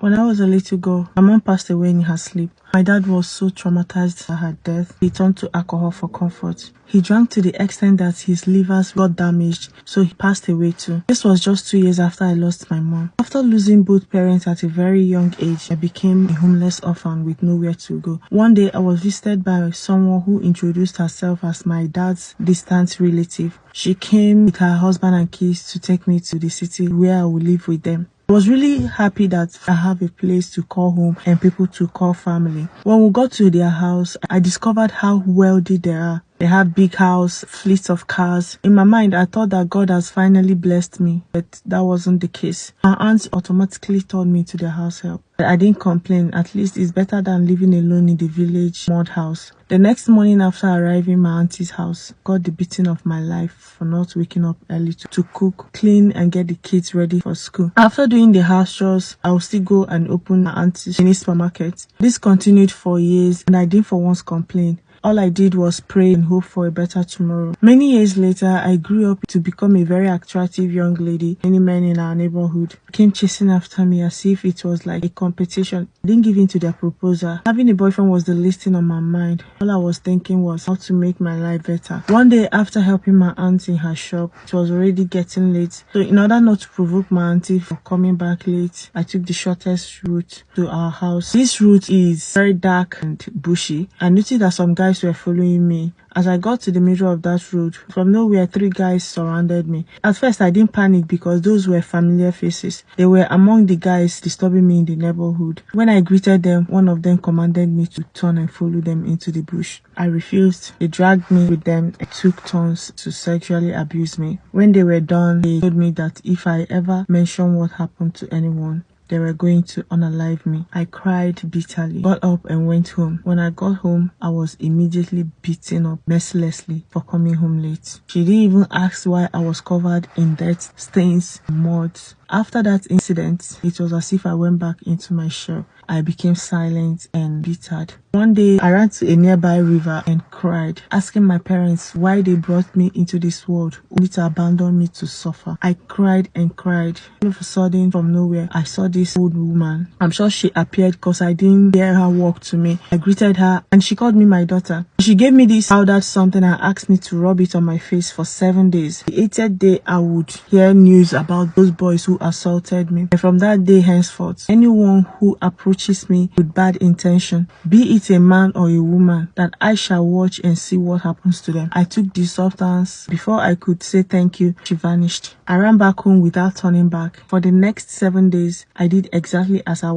When I was a little girl, my mom passed away in her sleep. My dad was so traumatized by her death, he turned to alcohol for comfort. He drank to the extent that his livers got damaged, so he passed away too. This was just 2 years after I lost my mom. After losing both parents at a very young age, I became a homeless orphan with nowhere to go. One day, I was visited by someone who introduced herself as my dad's distant relative. She came with her husband and kids to take me to the city where I would live with them. I was really happy that I have a place to call home and people to call family. When we got to their house, I discovered how wealthy they are. They have big house, fleets of cars. In my mind, I thought that God has finally blessed me, but that wasn't the case. My aunts automatically told me to their house help. But I didn't complain. At least it's better than living alone in the village mud house. The next morning after arriving at my auntie's house, got the beating of my life for not waking up early to cook, clean, and get the kids ready for school. After doing the house chores, I would still go and open my auntie's mini supermarket. This continued for years, and I didn't for once complain. All I did was pray and hope for a better tomorrow. Many years later, I grew up to become a very attractive young lady. Many men in our neighborhood came chasing after me as if it was like a competition. I didn't give in to their proposal. Having a boyfriend was the least thing on my mind. All I was thinking was how to make my life better. One day, after helping my aunt in her shop, it was already getting late. So in order not to provoke my auntie for coming back late, I took the shortest route to our house. This route is very dark and bushy. I noticed that some guys were following me. As I got to the middle of that road, from nowhere 3 guys surrounded me. At first I didn't panic because those were familiar faces. They were among the guys disturbing me in the neighborhood. When I greeted them, one of them commanded me to turn and follow them into the bush. I refused. They dragged me with them and took turns to sexually abuse me. When they were done, they told me that if I ever mentioned what happened to anyone, they were going to unalive me. I cried bitterly, got up and went home. When I got home, I was immediately beaten up mercilessly for coming home late. She didn't even ask why I was covered in dirt, stains, mud. After that incident, it was as if I went back into my shell. I became silent and bitter. One day, I ran to a nearby river and cried, asking my parents why they brought me into this world only to abandon me to suffer. I cried and cried. All of a sudden, from nowhere, I saw this old woman. I'm sure she appeared because I didn't hear her walk to me. I greeted her and she called me my daughter. She gave me this powdered something and asked me to rub it on my face for 7 days. The 8th day, I would hear news about those boys who assaulted me. And from that day henceforth, anyone who approaches me with bad intention, be it a man or a woman, that I shall watch and see what happens to them. I took the substance. Before I could say thank you, she vanished. I ran back home without turning back. For the next 7 days, I did exactly as I